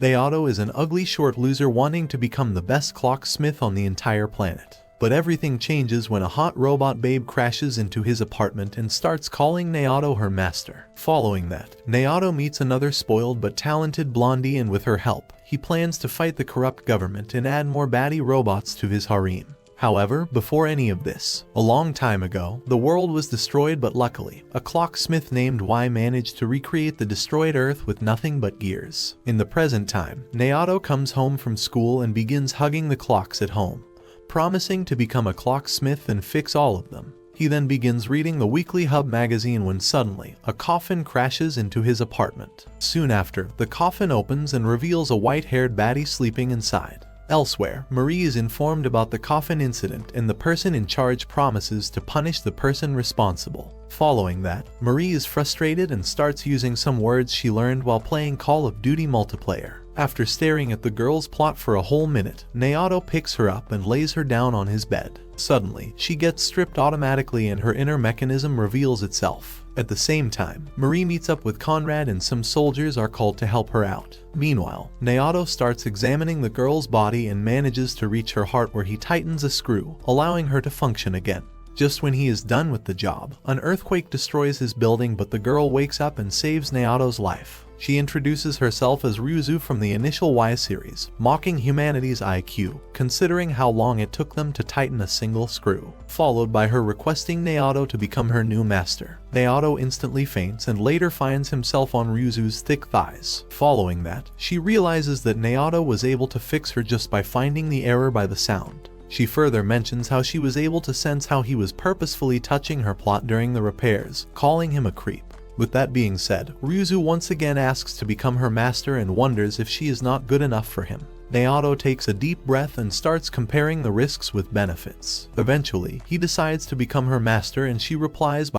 Naoto is an ugly short loser wanting to become the best clocksmith on the entire planet. But everything changes when a hot robot babe crashes into his apartment and starts calling Naoto her master. Following that, Naoto meets another spoiled but talented blondie, and with her help, he plans to fight the corrupt government and add more baddie robots to his harem. However, before any of this, a long time ago, the world was destroyed, but luckily, a clocksmith named Y managed to recreate the destroyed Earth with nothing but gears. In the present time, Naoto comes home from school and begins hugging the clocks at home, promising to become a clocksmith and fix all of them. He then begins reading the Weekly Hub magazine when suddenly, a coffin crashes into his apartment. Soon after, the coffin opens and reveals a white-haired baddie sleeping inside. Elsewhere, Marie is informed about the coffin incident, and the person in charge promises to punish the person responsible. Following that, Marie is frustrated and starts using some words she learned while playing Call of Duty multiplayer. After staring at the girl's plot for a whole minute, Naoto picks her up and lays her down on his bed. Suddenly, she gets stripped automatically and her inner mechanism reveals itself. At the same time, Marie meets up with Conrad and some soldiers are called to help her out. Meanwhile, Naoto starts examining the girl's body and manages to reach her heart, where he tightens a screw, allowing her to function again. Just when he is done with the job, an earthquake destroys his building, but the girl wakes up and saves Naoto's life. She introduces herself as RyuZU from the initial Y series, mocking humanity's IQ, considering how long it took them to tighten a single screw, followed by her requesting Naoto to become her new master. Naoto instantly faints and later finds himself on RyuZu's thick thighs. Following that, she realizes that Naoto was able to fix her just by finding the error by the sound. She further mentions how she was able to sense how he was purposefully touching her plot during the repairs, calling him a creep. With that being said, RyuZU once again asks to become her master and wonders if she is not good enough for him. Naoto takes a deep breath and starts comparing the risks with benefits. Eventually, he decides to become her master and she replies by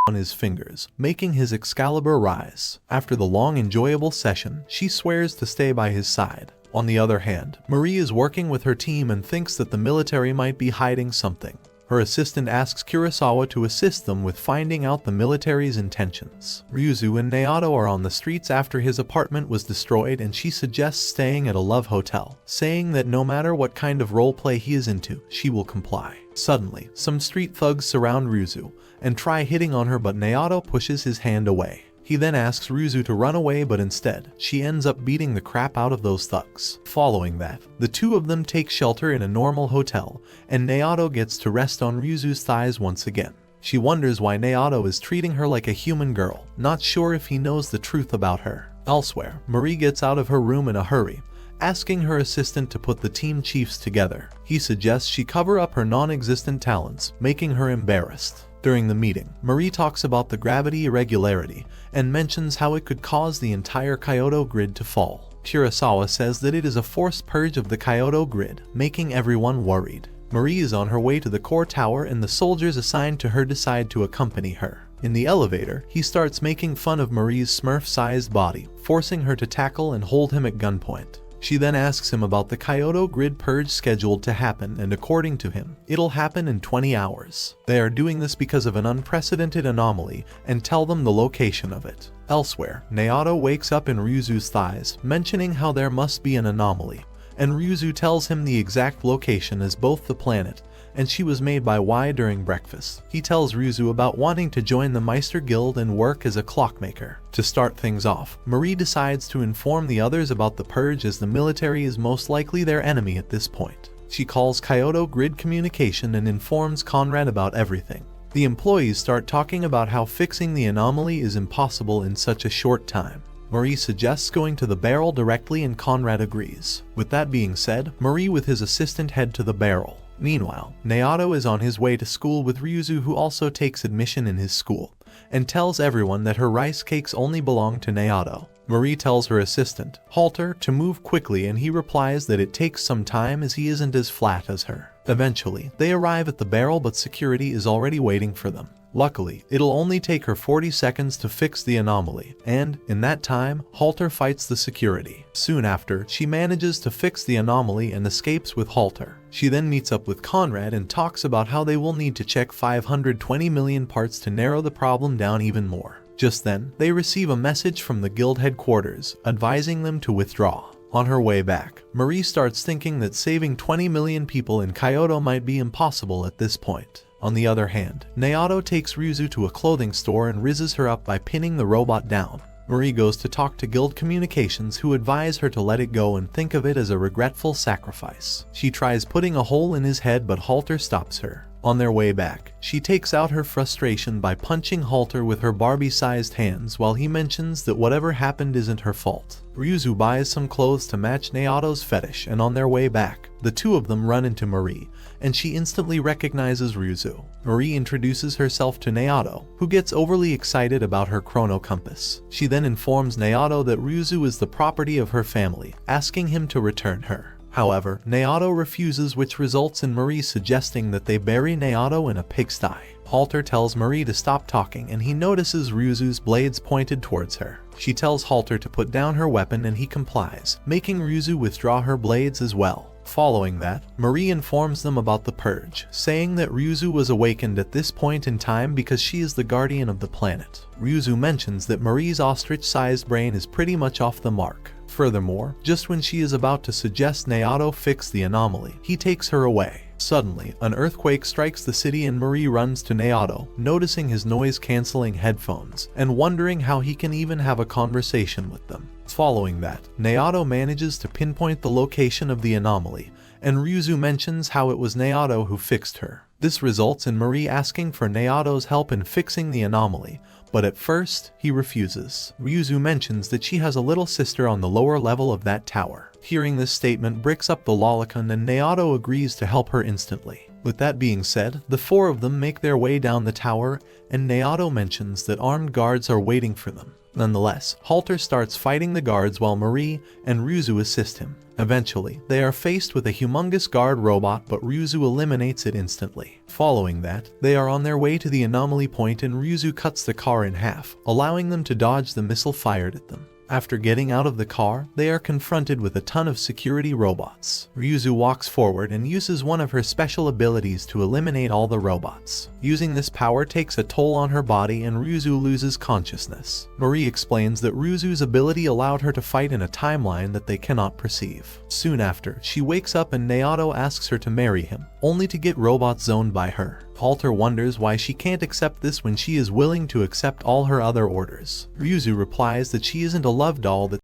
on his fingers, making his Excalibur rise. After the long enjoyable session, she swears to stay by his side. On the other hand, Marie is working with her team and thinks that the military might be hiding something. Her assistant asks Kurosawa to assist them with finding out the military's intentions. RyuZU and Naoto are on the streets after his apartment was destroyed, and she suggests staying at a love hotel, saying that no matter what kind of roleplay he is into, she will comply. Suddenly, some street thugs surround RyuZU and try hitting on her, but Naoto pushes his hand away. He then asks RyuZU to run away, but instead, she ends up beating the crap out of those thugs. Following that, the two of them take shelter in a normal hotel, and Naoto gets to rest on RyuZu's thighs once again. She wonders why Naoto is treating her like a human girl, not sure if he knows the truth about her. Elsewhere, Marie gets out of her room in a hurry, asking her assistant to put the team chiefs together. He suggests she cover up her non-existent talents, making her embarrassed. During the meeting, Marie talks about the gravity irregularity and mentions how it could cause the entire Kyoto grid to fall. Kurosawa says that it is a forced purge of the Kyoto grid, making everyone worried. Marie is on her way to the core tower and the soldiers assigned to her decide to accompany her. In the elevator, he starts making fun of Marie's Smurf-sized body, forcing her to tackle and hold him at gunpoint. She then asks him about the Kyoto grid purge scheduled to happen, and according to him, it'll happen in 20 hours. They are doing this because of an unprecedented anomaly and tell them the location of it. Elsewhere, Naoto wakes up in RyuZu's thighs, mentioning how there must be an anomaly, and RyuZu tells him the exact location is both the planet and she was made by Y during breakfast. He tells RyuZu about wanting to join the Meister Guild and work as a clockmaker. To start things off, Marie decides to inform the others about the purge, as the military is most likely their enemy at this point. She calls Kyoto Grid Communication and informs Conrad about everything. The employees start talking about how fixing the anomaly is impossible in such a short time. Marie suggests going to the barrel directly and Conrad agrees. With that being said, Marie with his assistant head to the barrel. Meanwhile, Naoto is on his way to school with RyuZu, who also takes admission in his school, and tells everyone that her rice cakes only belong to Naoto. Marie tells her assistant, Halter, to move quickly, and he replies that it takes some time as he isn't as flat as her. Eventually, they arrive at the barrel, but security is already waiting for them. Luckily, it'll only take her 40 seconds to fix the anomaly, and, in that time, Halter fights the security. Soon after, she manages to fix the anomaly and escapes with Halter. She then meets up with Conrad and talks about how they will need to check 520 million parts to narrow the problem down even more. Just then, they receive a message from the guild headquarters, advising them to withdraw. On her way back, Marie starts thinking that saving 20 million people in Kyoto might be impossible at this point. On the other hand, Naoto takes RyuZU to a clothing store and rizzes her up by pinning the robot down. Marie goes to talk to Guild Communications, who advise her to let it go and think of it as a regretful sacrifice. She tries putting a hole in his head, but Halter stops her. On their way back, she takes out her frustration by punching Halter with her Barbie-sized hands while he mentions that whatever happened isn't her fault. RyuZU buys some clothes to match Naoto's fetish, and on their way back, the two of them run into Marie, and she instantly recognizes RyuZU. Marie introduces herself to Naoto, who gets overly excited about her chrono compass. She then informs Naoto that RyuZU is the property of her family, asking him to return her. However, Naoto refuses, which results in Marie suggesting that they bury Naoto in a pigsty. Halter tells Marie to stop talking, and he notices RyuZu's blades pointed towards her. She tells Halter to put down her weapon, and he complies, making RyuZu withdraw her blades as well. Following that, Marie informs them about the purge, saying that RyuZu was awakened at this point in time because she is the guardian of the planet. RyuZu mentions that Marie's ostrich-sized brain is pretty much off the mark. Furthermore, just when she is about to suggest Naoto fix the anomaly, he takes her away. Suddenly, an earthquake strikes the city and Marie runs to Naoto, noticing his noise-canceling headphones, and wondering how he can even have a conversation with them. Following that, Naoto manages to pinpoint the location of the anomaly, and RyuZu mentions how it was Naoto who fixed her. This results in Marie asking for Naoto's help in fixing the anomaly, but at first, he refuses. RyuZu mentions that she has a little sister on the lower level of that tower. Hearing this statement bricks up the lolicon, and Naoto agrees to help her instantly. With that being said, the four of them make their way down the tower, and Naoto mentions that armed guards are waiting for them. Nonetheless, Halter starts fighting the guards while Marie and RyuZu assist him. Eventually, they are faced with a humongous guard robot, but RyuZu eliminates it instantly. Following that, they are on their way to the anomaly point, and RyuZu cuts the car in half, allowing them to dodge the missile fired at them. After getting out of the car, they are confronted with a ton of security robots. RyuZu walks forward and uses one of her special abilities to eliminate all the robots. Using this power takes a toll on her body, and RyuZu loses consciousness. Marie explains that RyuZu's ability allowed her to fight in a timeline that they cannot perceive. Soon after, she wakes up and Naoto asks her to marry him, only to get robots zoned by her. Halter wonders why she can't accept this when she is willing to accept all her other orders. RyuZu replies that she isn't a love doll that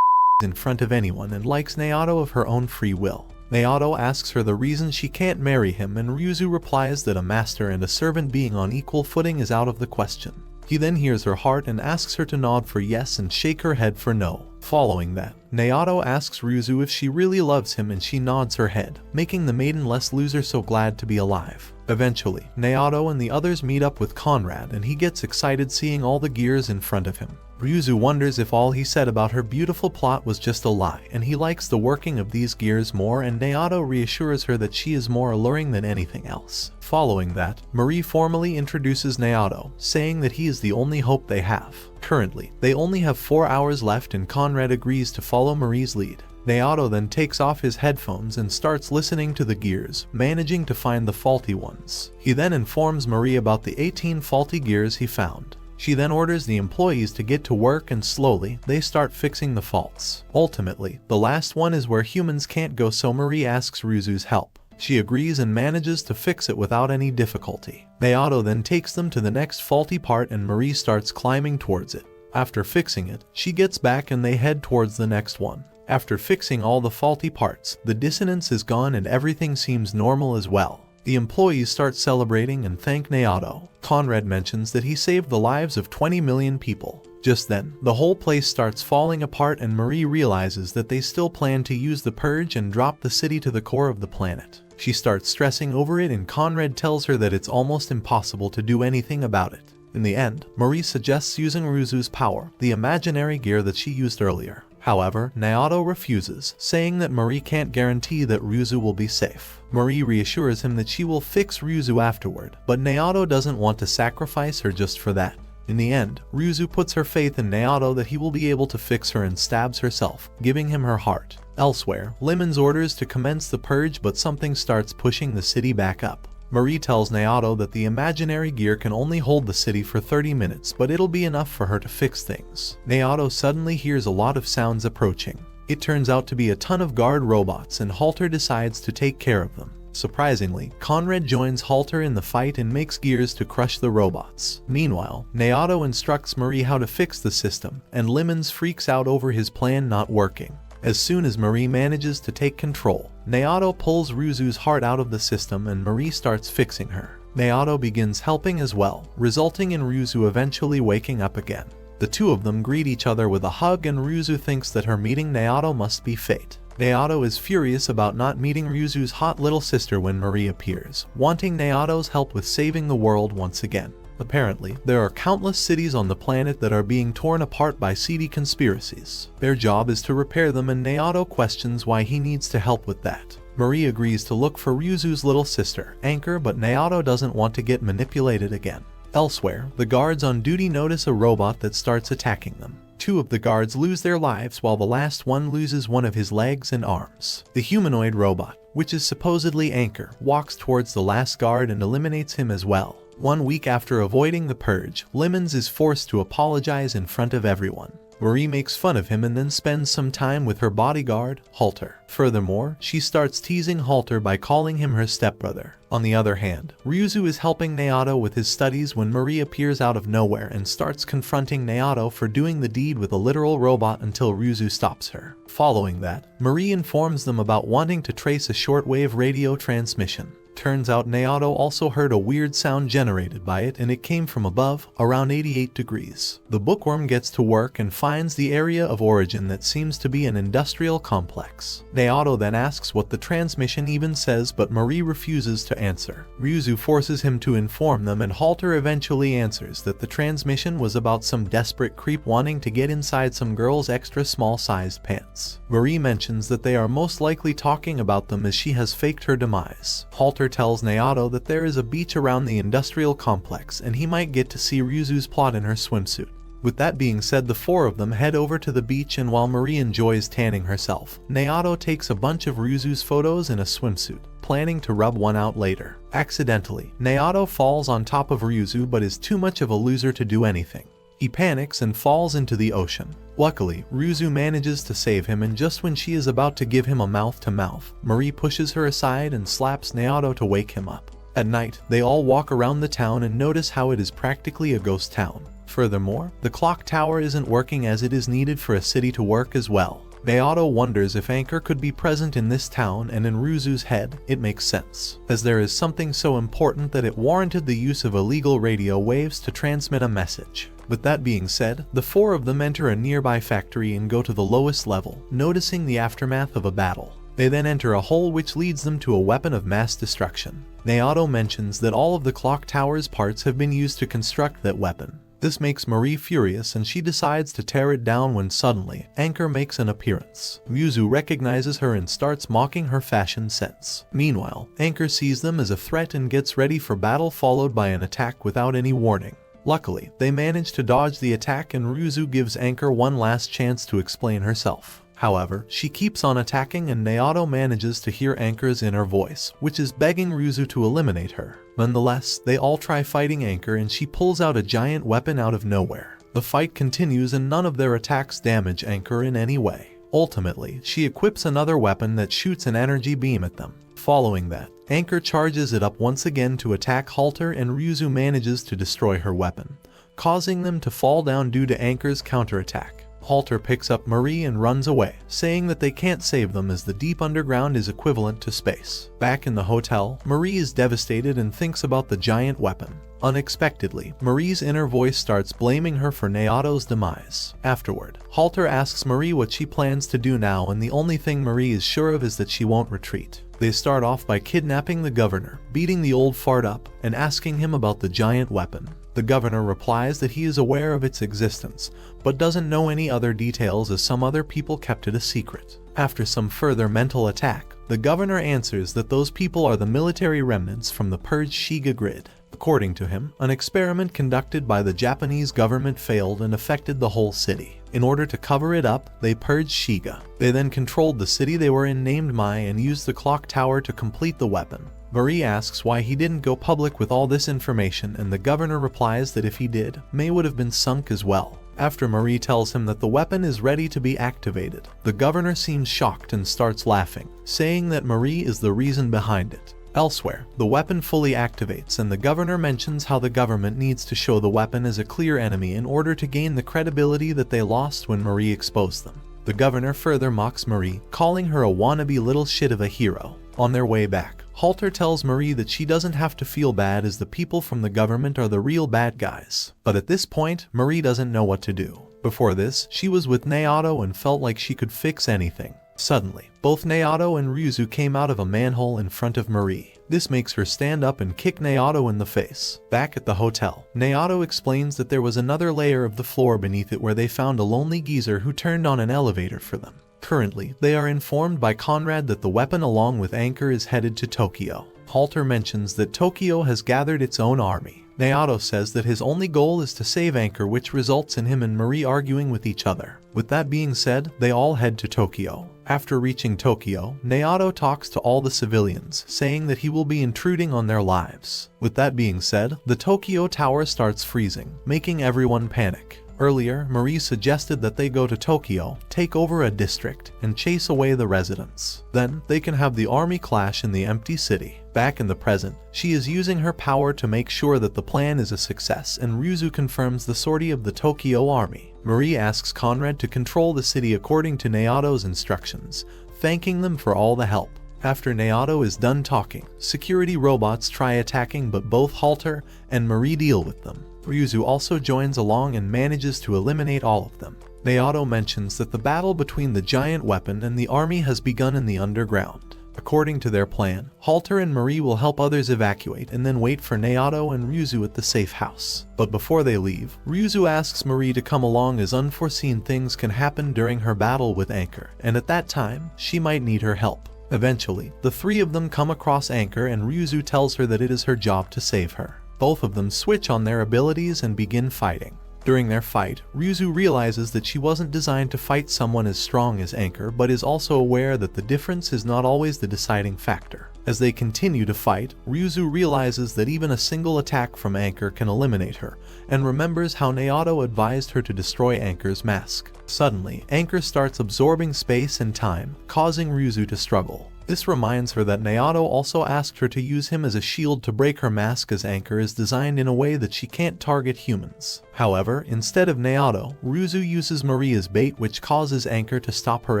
in front of anyone and likes Naoto of her own free will. Naoto asks her the reason she can't marry him, and RyuZu replies that a master and a servant being on equal footing is out of the question. He then hears her heart and asks her to nod for yes and shake her head for no. Following that, Naoto asks RyuZu if she really loves him, and she nods her head, making the maiden less loser so glad to be alive. Eventually, Naoto and the others meet up with Conrad, and he gets excited seeing all the gears in front of him. RyuZu wonders if all he said about her beautiful plot was just a lie, and he likes the working of these gears more, and Naoto reassures her that she is more alluring than anything else. Following that, Marie formally introduces Naoto, saying that he is the only hope they have. Currently, they only have 4 hours left, and Conrad agrees to follow Marie's lead. Naoto then takes off his headphones and starts listening to the gears, managing to find the faulty ones. He then informs Marie about the 18 faulty gears he found. She then orders the employees to get to work, and slowly, they start fixing the faults. Ultimately, the last one is where humans can't go, so Marie asks RyuZu's help. She agrees and manages to fix it without any difficulty. Naoto then takes them to the next faulty part, and Marie starts climbing towards it. After fixing it, she gets back and they head towards the next one. After fixing all the faulty parts, the dissonance is gone and everything seems normal as well. The employees start celebrating and thank Naoto. Conrad mentions that he saved the lives of 20 million people. Just then, the whole place starts falling apart, and Marie realizes that they still plan to use the purge and drop the city to the core of the planet. She starts stressing over it, and Conrad tells her that it's almost impossible to do anything about it. In the end, Marie suggests using RyuZu's power, the imaginary gear that she used earlier. However, Naoto refuses, saying that Marie can't guarantee that RyuZu will be safe. Marie reassures him that she will fix RyuZu afterward, but Naoto doesn't want to sacrifice her just for that. In the end, RyuZu puts her faith in Naoto that he will be able to fix her and stabs herself, giving him her heart. Elsewhere, Lemon's orders to commence the purge, but something starts pushing the city back up. Marie tells Naoto that the imaginary gear can only hold the city for 30 minutes, but it'll be enough for her to fix things. Naoto suddenly hears a lot of sounds approaching. It turns out to be a ton of guard robots, and Halter decides to take care of them. Surprisingly, Conrad joins Halter in the fight and makes gears to crush the robots. Meanwhile, Naoto instructs Marie how to fix the system, and Lemons freaks out over his plan not working. As soon as Marie manages to take control, Naoto pulls RyuZu's heart out of the system and Marie starts fixing her. Naoto begins helping as well, resulting in RyuZu eventually waking up again. The two of them greet each other with a hug, and RyuZu thinks that her meeting Naoto must be fate. Naoto is furious about not meeting RyuZu's hot little sister when Marie appears, wanting Naoto's help with saving the world once again. Apparently, there are countless cities on the planet that are being torn apart by seedy conspiracies. Their job is to repair them, and Naoto questions why he needs to help with that. Marie agrees to look for RyuZu's little sister, Anker, but Naoto doesn't want to get manipulated again. Elsewhere, the guards on duty notice a robot that starts attacking them. Two of the guards lose their lives while the last one loses one of his legs and arms. The humanoid robot, which is supposedly Anker, walks towards the last guard and eliminates him as well. 1 week after avoiding the purge, Lemons is forced to apologize in front of everyone. Marie makes fun of him and then spends some time with her bodyguard, Halter. Furthermore, she starts teasing Halter by calling him her stepbrother. On the other hand, RyuZu is helping Naoto with his studies when Marie appears out of nowhere and starts confronting Naoto for doing the deed with a literal robot until RyuZu stops her. Following that, Marie informs them about wanting to trace a shortwave radio transmission. Turns out Naoto also heard a weird sound generated by it, and it came from above, around 88 degrees. The bookworm gets to work and finds the area of origin that seems to be an industrial complex. Naoto then asks what the transmission even says, but Marie refuses to answer. RyuZu forces him to inform them, and Halter eventually answers that the transmission was about some desperate creep wanting to get inside some girl's extra small-sized pants. Marie mentions that they are most likely talking about them as she has faked her demise. Halter tells Naoto that there is a beach around the industrial complex and he might get to see RyuZu's plot in her swimsuit. With that being said, the four of them head over to the beach, and while Marie enjoys tanning herself, Naoto takes a bunch of RyuZu's photos in a swimsuit, planning to rub one out later. Accidentally, Naoto falls on top of RyuZu but is too much of a loser to do anything. He panics and falls into the ocean. Luckily, RyuZu manages to save him, and just when she is about to give him a mouth-to-mouth, Marie pushes her aside and slaps Naoto to wake him up. At night, they all walk around the town and notice how it is practically a ghost town. Furthermore, the clock tower isn't working as it is needed for a city to work as well. Naoto wonders if Anker could be present in this town, and in RyuZu's head, it makes sense, as there is something so important that it warranted the use of illegal radio waves to transmit a message. With that being said, the four of them enter a nearby factory and go to the lowest level, noticing the aftermath of a battle. They then enter a hole which leads them to a weapon of mass destruction. Naoto mentions that all of the clock tower's parts have been used to construct that weapon. This makes Marie furious, and she decides to tear it down when suddenly, Anker makes an appearance. RyuZu recognizes her and starts mocking her fashion sense. Meanwhile, Anker sees them as a threat and gets ready for battle, followed by an attack without any warning. Luckily, they manage to dodge the attack, and RyuZu gives Anker one last chance to explain herself. However, she keeps on attacking, and Naoto manages to hear Anker's inner voice, which is begging RyuZu to eliminate her. Nonetheless, they all try fighting Anker, and she pulls out a giant weapon out of nowhere. The fight continues, and none of their attacks damage Anker in any way. Ultimately, she equips another weapon that shoots an energy beam at them. Following that, Anker charges it up once again to attack Halter, and RyuZu manages to destroy her weapon, causing them to fall down due to Anker's counterattack. Halter picks up Marie and runs away, saying that they can't save them as the deep underground is equivalent to space. Back in the hotel, Marie is devastated and thinks about the giant weapon. Unexpectedly, Marie's inner voice starts blaming her for Naoto's demise. Afterward, Halter asks Marie what she plans to do now, and the only thing Marie is sure of is that she won't retreat. They start off by kidnapping the governor, beating the old fart up, and asking him about the giant weapon. The governor replies that he is aware of its existence, but doesn't know any other details as some other people kept it a secret. After some further mental attack, the governor answers that those people are the military remnants from the purge Shiga grid. According to him, an experiment conducted by the Japanese government failed and affected the whole city. In order to cover it up, they purged Shiga. They then controlled the city they were in, named Mai, and used the clock tower to complete the weapon. Marie asks why he didn't go public with all this information, and the governor replies that if he did, Mai would have been sunk as well. After Marie tells him that the weapon is ready to be activated, the governor seems shocked and starts laughing, saying that Marie is the reason behind it. Elsewhere, the weapon fully activates and the governor mentions how the government needs to show the weapon as a clear enemy in order to gain the credibility that they lost when Marie exposed them. The governor further mocks Marie, calling her a wannabe little shit of a hero. On their way back, Halter tells Marie that she doesn't have to feel bad as the people from the government are the real bad guys. But at this point, Marie doesn't know what to do. Before this, she was with Naoto and felt like she could fix anything. Suddenly, both Naoto and RyuZU came out of a manhole in front of Marie. This makes her stand up and kick Naoto in the face. Back at the hotel, Naoto explains that there was another layer of the floor beneath it where they found a lonely geezer who turned on an elevator for them. Currently, they are informed by Conrad that the weapon along with Anker is headed to Tokyo. Halter mentions that Tokyo has gathered its own army. Naoto says that his only goal is to save Anker, which results in him and Marie arguing with each other. With that being said, they all head to Tokyo. After reaching Tokyo, Naoto talks to all the civilians, saying that he will be intruding on their lives. With that being said, the Tokyo Tower starts freezing, making everyone panic. Earlier, Marie suggested that they go to Tokyo, take over a district, and chase away the residents. Then, they can have the army clash in the empty city. Back in the present, she is using her power to make sure that the plan is a success, and RyuZU confirms the sortie of the Tokyo army. Marie asks Conrad to control the city according to Naoto's instructions, thanking them for all the help. After Naoto is done talking, security robots try attacking, but both Halter and Marie deal with them. RyuZU also joins along and manages to eliminate all of them. Naoto mentions that the battle between the giant weapon and the army has begun in the underground. According to their plan, Halter and Marie will help others evacuate and then wait for Naoto and RyuZU at the safe house. But before they leave, RyuZU asks Marie to come along as unforeseen things can happen during her battle with Anker, and at that time, she might need her help. Eventually, the three of them come across Anker and RyuZU tells her that it is her job to save her. Both of them switch on their abilities and begin fighting. During their fight, RyuZU realizes that she wasn't designed to fight someone as strong as Anker, but is also aware that the difference is not always the deciding factor. As they continue to fight, RyuZU realizes that even a single attack from Anker can eliminate her, and remembers how Naoto advised her to destroy Anker's mask. Suddenly, Anker starts absorbing space and time, causing RyuZU to struggle. This reminds her that Naoto also asked her to use him as a shield to break her mask, as Anker is designed in a way that she can't target humans. However, instead of Naoto, RyuZU uses Marie as bait, which causes Anker to stop her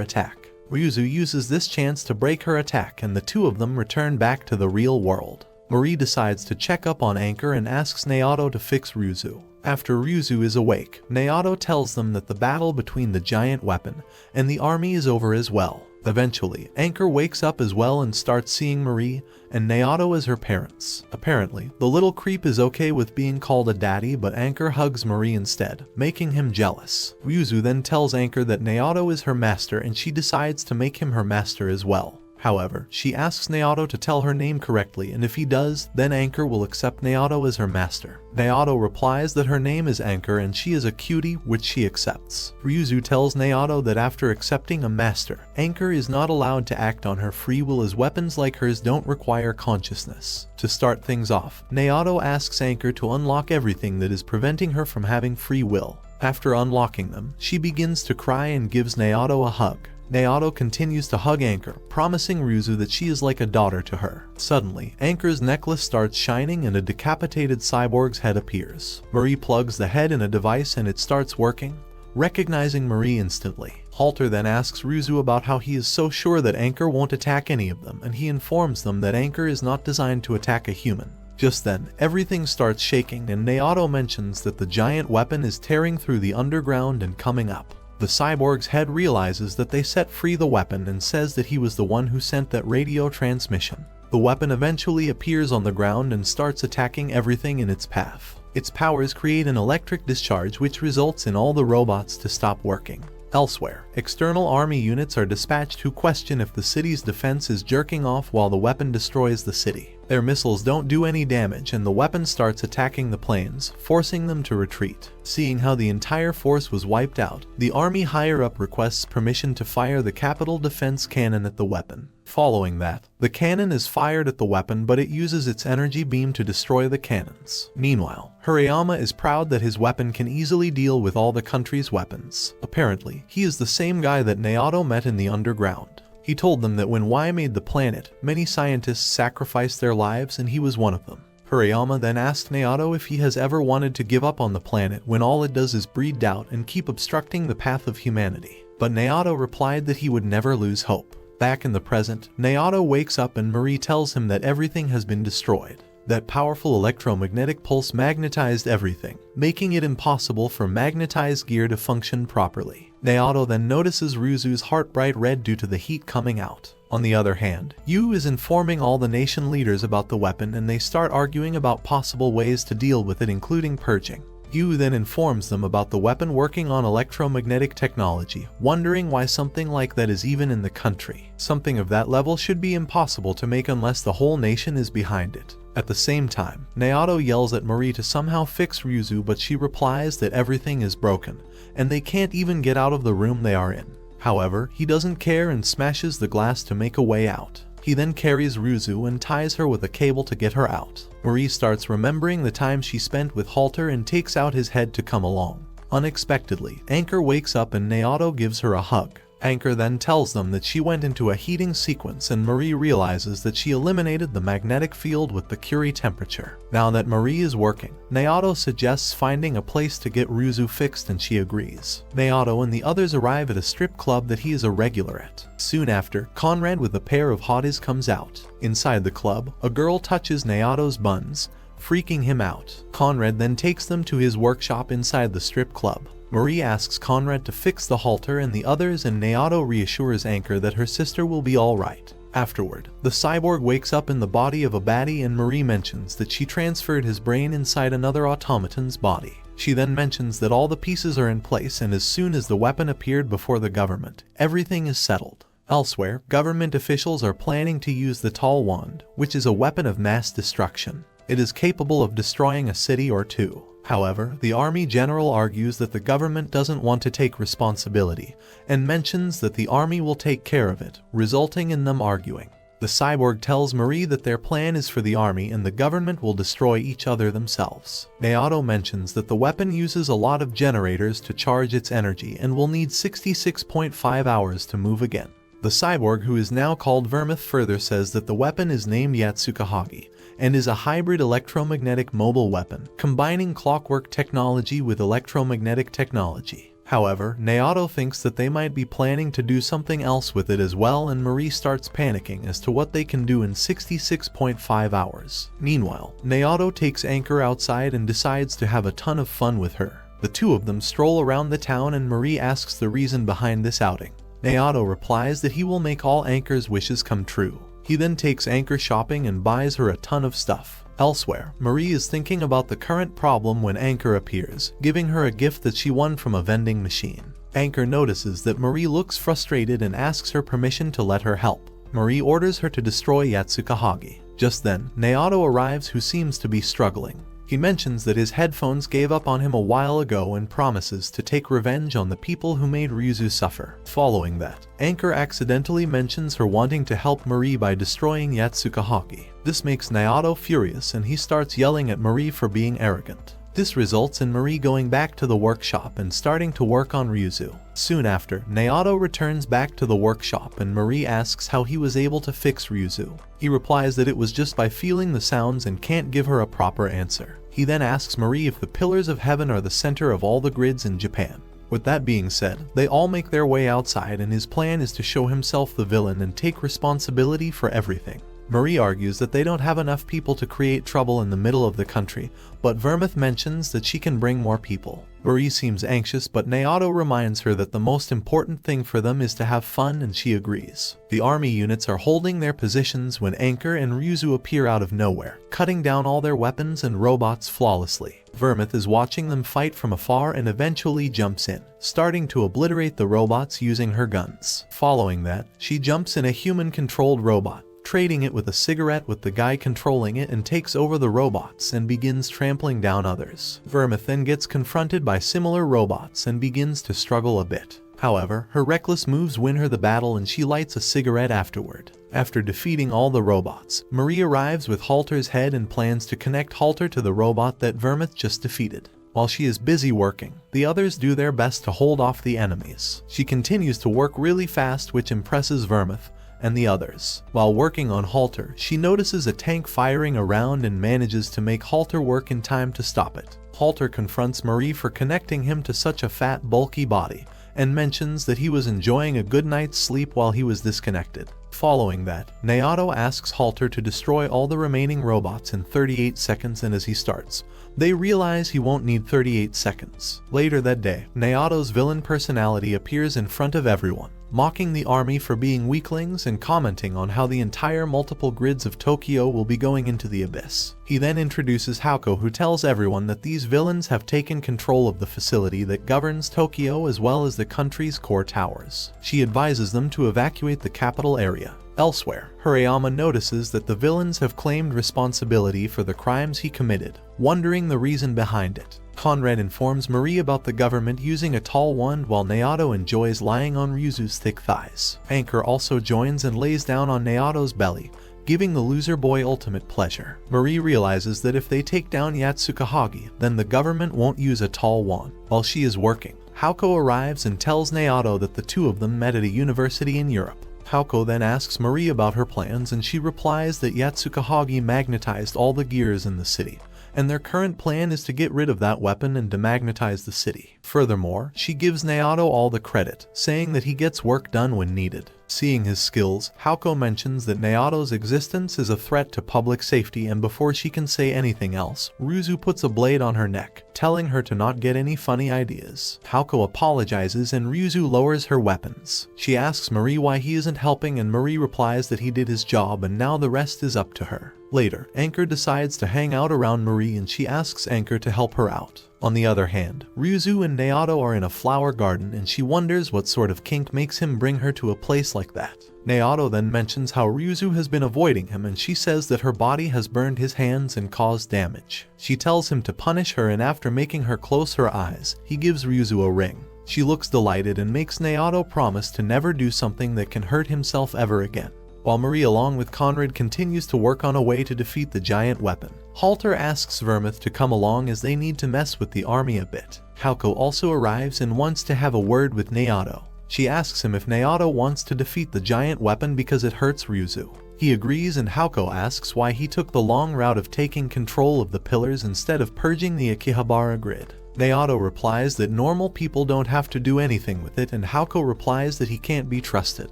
attack. RyuZU uses this chance to break her attack and the two of them return back to the real world. Marie decides to check up on Anker and asks Naoto to fix RyuZU. After RyuZU is awake, Naoto tells them that the battle between the giant weapon and the army is over as well. Eventually, Anker wakes up as well and starts seeing Marie and Naoto as her parents. Apparently, the little creep is okay with being called a daddy, but Anker hugs Marie instead, making him jealous. RyuZU then tells Anker that Naoto is her master and she decides to make him her master as well. However, she asks Naoto to tell her name correctly, and if he does, then Anker will accept Naoto as her master. Naoto replies that her name is Anker and she is a cutie, which she accepts. RyuZU tells Naoto that after accepting a master, Anker is not allowed to act on her free will, as weapons like hers don't require consciousness. To start things off, Naoto asks Anker to unlock everything that is preventing her from having free will. After unlocking them, she begins to cry and gives Naoto a hug. Naoto continues to hug Anker, promising RyuZU that she is like a daughter to her. Suddenly, Anker's necklace starts shining and a decapitated cyborg's head appears. Marie plugs the head in a device and it starts working, recognizing Marie instantly. Halter then asks RyuZU about how he is so sure that Anker won't attack any of them, and he informs them that Anker is not designed to attack a human. Just then, everything starts shaking and Naoto mentions that the giant weapon is tearing through the underground and coming up. The cyborg's head realizes that they set free the weapon and says that he was the one who sent that radio transmission. The weapon eventually appears on the ground and starts attacking everything in its path. Its powers create an electric discharge which results in all the robots to stop working. Elsewhere, External army units are dispatched who question if the city's defense is jerking off while the weapon destroys the city. Their missiles don't do any damage and the weapon starts attacking the planes, forcing them to retreat. Seeing how the entire force was wiped out, the army higher-up requests permission to fire the capital defense cannon at the weapon. Following that, the cannon is fired at the weapon but it uses its energy beam to destroy the cannons. Meanwhile, Hariyama is proud that his weapon can easily deal with all the country's weapons. Apparently, he is the same guy that Naoto met in the underground. He told them that when Y made the planet, many scientists sacrificed their lives and he was one of them. Hariyama then asked Naoto if he has ever wanted to give up on the planet when all it does is breed doubt and keep obstructing the path of humanity. But Naoto replied that he would never lose hope. Back in the present, Naoto wakes up and Marie tells him that everything has been destroyed. That powerful electromagnetic pulse magnetized everything, making it impossible for magnetized gear to function properly. Naoto then notices RyuZU's heart bright red due to the heat coming out. On the other hand, Yu is informing all the nation leaders about the weapon and they start arguing about possible ways to deal with it, including purging. Yu then informs them about the weapon working on electromagnetic technology, wondering why something like that is even in the country. Something of that level should be impossible to make unless the whole nation is behind it. At the same time, Naoto yells at Marie to somehow fix RyuZU, but she replies that everything is broken, and they can't even get out of the room they are in. However, he doesn't care and smashes the glass to make a way out. He then carries RyuZU and ties her with a cable to get her out. Marie starts remembering the time she spent with Halter and takes out his head to come along. Unexpectedly, Anker wakes up and Naoto gives her a hug. Anker then tells them that she went into a heating sequence and Marie realizes that she eliminated the magnetic field with the Curie temperature. Now that Marie is working, Naoto suggests finding a place to get RyuZU fixed and she agrees. Naoto and the others arrive at a strip club that he is a regular at. Soon after, Conrad with a pair of hotties comes out. Inside the club, a girl touches Naoto's buns, freaking him out. Conrad then takes them to his workshop inside the strip club. Marie asks Conrad to fix the halter and the others and Naoto reassures Anker that her sister will be alright. Afterward, the cyborg wakes up in the body of a baddie and Marie mentions that she transferred his brain inside another automaton's body. She then mentions that all the pieces are in place and as soon as the weapon appeared before the government, everything is settled. Elsewhere, government officials are planning to use the tall wand, which is a weapon of mass destruction. It is capable of destroying a city or two. However, the army general argues that the government doesn't want to take responsibility, and mentions that the army will take care of it, resulting in them arguing. The cyborg tells Marie that their plan is for the army and the government will destroy each other themselves. Naoto mentions that the weapon uses a lot of generators to charge its energy and will need 66.5 hours to move again. The cyborg, who is now called Vermouth, further says that the weapon is named Yatsukahagi and is a hybrid electromagnetic mobile weapon, combining clockwork technology with electromagnetic technology. However, Naoto thinks that they might be planning to do something else with it as well and Marie starts panicking as to what they can do in 66.5 hours. Meanwhile, Naoto takes Anker outside and decides to have a ton of fun with her. The two of them stroll around the town and Marie asks the reason behind this outing. Naoto replies that he will make all Anker's wishes come true. He then takes Anker shopping and buys her a ton of stuff. Elsewhere, Marie is thinking about the current problem when Anker appears, giving her a gift that she won from a vending machine. Anker notices that Marie looks frustrated and asks her permission to let her help. Marie orders her to destroy Yatsukahagi. Just then, Naoto arrives, who seems to be struggling. He mentions that his headphones gave up on him a while ago and promises to take revenge on the people who made RyuZU suffer. Following that, Anker accidentally mentions her wanting to help Marie by destroying Yatsukahagi. This makes Naoto furious and he starts yelling at Marie for being arrogant. This results in Marie going back to the workshop and starting to work on RyuZU. Soon after, Naoto returns back to the workshop and Marie asks how he was able to fix RyuZU. He replies that it was just by feeling the sounds and can't give her a proper answer. He then asks Marie if the pillars of heaven are the center of all the grids in Japan. With that being said, they all make their way outside and his plan is to show himself the villain and take responsibility for everything. Marie argues that they don't have enough people to create trouble in the middle of the country, but Vermouth mentions that she can bring more people. Marie seems anxious, but Naoto reminds her that the most important thing for them is to have fun, and she agrees. The army units are holding their positions when Anker and RyuZU appear out of nowhere, cutting down all their weapons and robots flawlessly. Vermith is watching them fight from afar and eventually jumps in, starting to obliterate the robots using her guns. Following that, she jumps in a human-controlled robot, trading it with a cigarette with the guy controlling it, and takes over the robots and begins trampling down others. Vermith then gets confronted by similar robots and begins to struggle a bit. However, her reckless moves win her the battle and she lights a cigarette afterward. After defeating all the robots, Marie arrives with Halter's head and plans to connect Halter to the robot that Vermith just defeated. While she is busy working, the others do their best to hold off the enemies. She continues to work really fast, which impresses Vermith and the others. While working on Halter, she notices a tank firing around and manages to make Halter work in time to stop it. Halter confronts Marie for connecting him to such a fat, bulky body, and mentions that he was enjoying a good night's sleep while he was disconnected. Following that, Naoto asks Halter to destroy all the remaining robots in 38 seconds, and as he starts, they realize he won't need 38 seconds. Later that day, Naoto's villain personality appears in front of everyone, mocking the army for being weaklings and commenting on how the entire multiple grids of Tokyo will be going into the abyss. He then introduces Hauko, who tells everyone that these villains have taken control of the facility that governs Tokyo as well as the country's core towers. She advises them to evacuate the capital area. Elsewhere, Harayama notices that the villains have claimed responsibility for the crimes he committed, wondering the reason behind it. Conrad informs Marie about the government using a tall wand while Naoto enjoys lying on RyuZu's thick thighs. Anker also joins and lays down on Naoto's belly, giving the loser boy ultimate pleasure. Marie realizes that if they take down Yatsukahagi, then the government won't use a tall wand. While she is working, Hauko arrives and tells Naoto that the two of them met at a university in Europe. Hauko then asks Marie about her plans, and she replies that Yatsukahagi magnetized all the gears in the city, and their current plan is to get rid of that weapon and demagnetize the city. Furthermore, she gives Naoto all the credit, saying that he gets work done when needed. Seeing his skills, Hauko mentions that Naoto's existence is a threat to public safety, and before she can say anything else, RyuZu puts a blade on her neck, telling her to not get any funny ideas. Hauko apologizes and RyuZu lowers her weapons. She asks Marie why he isn't helping, and Marie replies that he did his job and now the rest is up to her. Later, Anker decides to hang out around Marie and she asks Anker to help her out. On the other hand, RyuZu and Naoto are in a flower garden and she wonders what sort of kink makes him bring her to a place like that. Naoto then mentions how RyuZu has been avoiding him, and she says that her body has burned his hands and caused damage. She tells him to punish her, and after making her close her eyes, he gives RyuZu a ring. She looks delighted and makes Naoto promise to never do something that can hurt himself ever again. While Marie along with Conrad continues to work on a way to defeat the giant weapon, Halter asks Vermith to come along as they need to mess with the army a bit. Hauko also arrives and wants to have a word with Naoto. She asks him if Naoto wants to defeat the giant weapon because it hurts RyuZu. He agrees, and Hauko asks why he took the long route of taking control of the pillars instead of purging the Akihabara grid. Naoto replies that normal people don't have to do anything with it, and Hauko replies that he can't be trusted.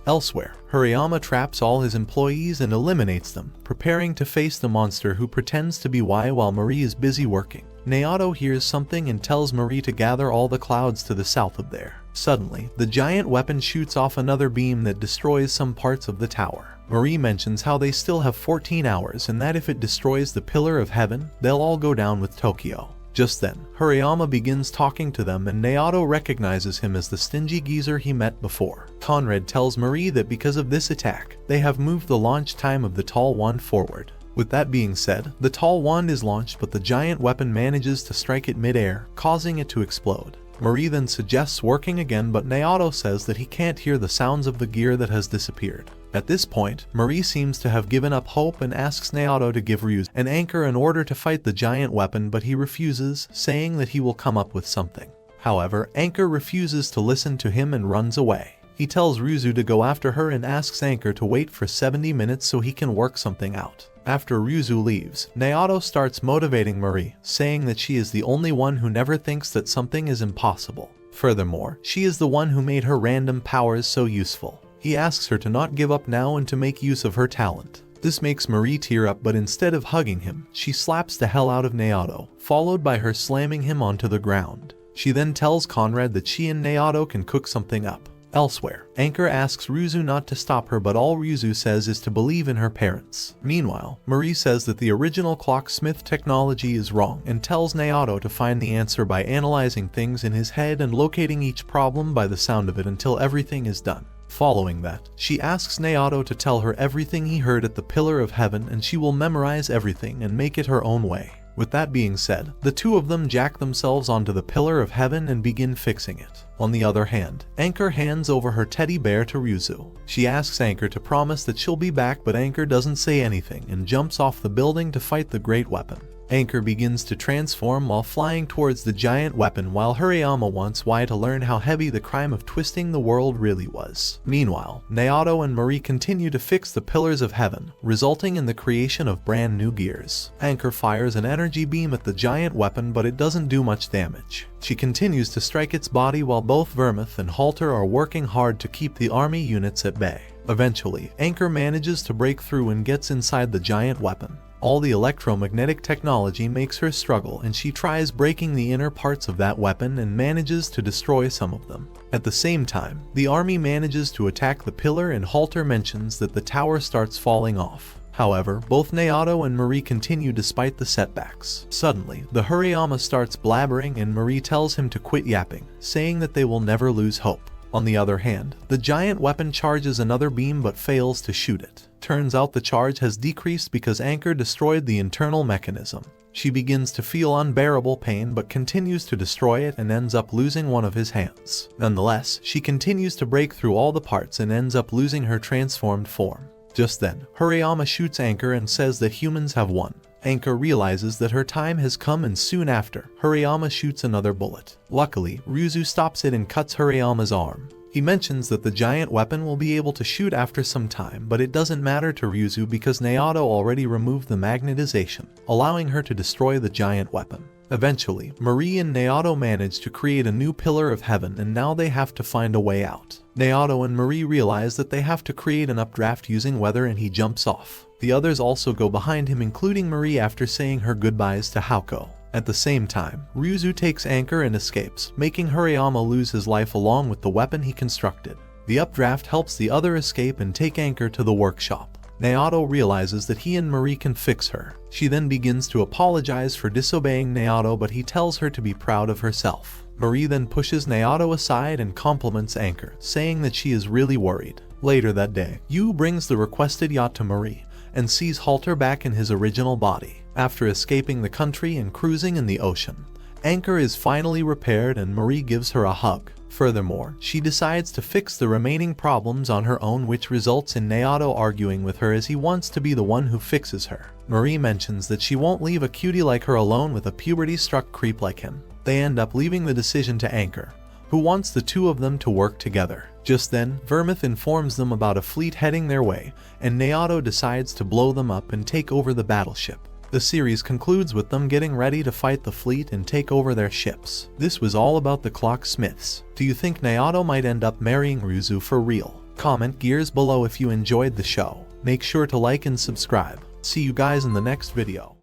Elsewhere, Harayama traps all his employees and eliminates them, preparing to face the monster who pretends to be Y while Marie is busy working. Naoto hears something and tells Marie to gather all the clouds to the south of there. Suddenly, the giant weapon shoots off another beam that destroys some parts of the tower. Marie mentions how they still have 14 hours and that if it destroys the Pillar of Heaven, they'll all go down with Tokyo. Just then, Harayama begins talking to them and Naoto recognizes him as the stingy geezer he met before. Conrad tells Marie that because of this attack, they have moved the launch time of the tall wand forward. With that being said, the tall wand is launched, but the giant weapon manages to strike it mid-air, causing it to explode. Marie then suggests working again, but Naoto says that he can't hear the sounds of the gear that has disappeared. At this point, Marie seems to have given up hope and asks Naoto to give RyuZu an anchor in order to fight the giant weapon, but he refuses, saying that he will come up with something. However, Anker refuses to listen to him and runs away. He tells RyuZu to go after her and asks Anker to wait for 70 minutes so he can work something out. After RyuZu leaves, Naoto starts motivating Marie, saying that she is the only one who never thinks that something is impossible. Furthermore, she is the one who made her random powers so useful. He asks her to not give up now and to make use of her talent. This makes Marie tear up, but instead of hugging him, she slaps the hell out of Naoto, followed by her slamming him onto the ground. She then tells Conrad that she and Naoto can cook something up. Elsewhere, Anker asks RyuZU not to stop her, but all RyuZU says is to believe in her parents. Meanwhile, Marie says that the original clocksmith technology is wrong and tells Naoto to find the answer by analyzing things in his head and locating each problem by the sound of it until everything is done. Following that, she asks Naoto to tell her everything he heard at the Pillar of Heaven, and she will memorize everything and make it her own way. With that being said, the two of them jack themselves onto the Pillar of Heaven and begin fixing it. On the other hand, Anker hands over her teddy bear to RyuZU. She asks Anker to promise that she'll be back, but Anker doesn't say anything and jumps off the building to fight the great weapon. Anker begins to transform while flying towards the giant weapon, while Hariyama wants Y to learn how heavy the crime of twisting the world really was. Meanwhile, Naoto and Marie continue to fix the Pillars of Heaven, resulting in the creation of brand new gears. Anker fires an energy beam at the giant weapon, but it doesn't do much damage. She continues to strike its body while both Vermouth and Halter are working hard to keep the army units at bay. Eventually, Anker manages to break through and gets inside the giant weapon. All the electromagnetic technology makes her struggle, and she tries breaking the inner parts of that weapon and manages to destroy some of them. At the same time, the army manages to attack the pillar, and Halter mentions that the tower starts falling off. However, both Naoto and Marie continue despite the setbacks. Suddenly, the Hariyama starts blabbering and Marie tells him to quit yapping, saying that they will never lose hope. On the other hand, the giant weapon charges another beam but fails to shoot it. Turns out the charge has decreased because Anker destroyed the internal mechanism. She begins to feel unbearable pain but continues to destroy it and ends up losing one of his hands. Nonetheless, she continues to break through all the parts and ends up losing her transformed form. Just then, Hariyama shoots Anker and says that humans have won. Anker realizes that her time has come, and soon after, Hariyama shoots another bullet. Luckily, RyuZU stops it and cuts Hariyama's arm. He mentions that the giant weapon will be able to shoot after some time, but it doesn't matter to RyuZU because Naoto already removed the magnetization, allowing her to destroy the giant weapon. Eventually, Marie and Naoto manage to create a new Pillar of Heaven, and now they have to find a way out. Naoto and Marie realize that they have to create an updraft using weather, and he jumps off. The others also go behind him, including Marie, after saying her goodbyes to Hauko. At the same time, RyuZU takes Anker and escapes, making Hariyama lose his life along with the weapon he constructed. The updraft helps the other escape and take Anker to the workshop. Naoto realizes that he and Marie can fix her. She then begins to apologize for disobeying Naoto, but he tells her to be proud of herself. Marie then pushes Naoto aside and compliments Anker, saying that she is really worried. Later that day, Yu brings the requested yacht to Marie and sees Halter back in his original body. After escaping the country and cruising in the ocean, Anker is finally repaired and Marie gives her a hug. Furthermore, she decides to fix the remaining problems on her own, which results in Naoto arguing with her as he wants to be the one who fixes her. Marie mentions that she won't leave a cutie like her alone with a puberty-struck creep like him. They end up leaving the decision to Anker, who wants the two of them to work together. Just then, Vermouth informs them about a fleet heading their way, and Naoto decides to blow them up and take over the battleship. The series concludes with them getting ready to fight the fleet and take over their ships. This was all about the clocksmiths. Do you think Naoto might end up marrying RyuZU for real? Comment gears below if you enjoyed the show. Make sure to like and subscribe. See you guys in the next video.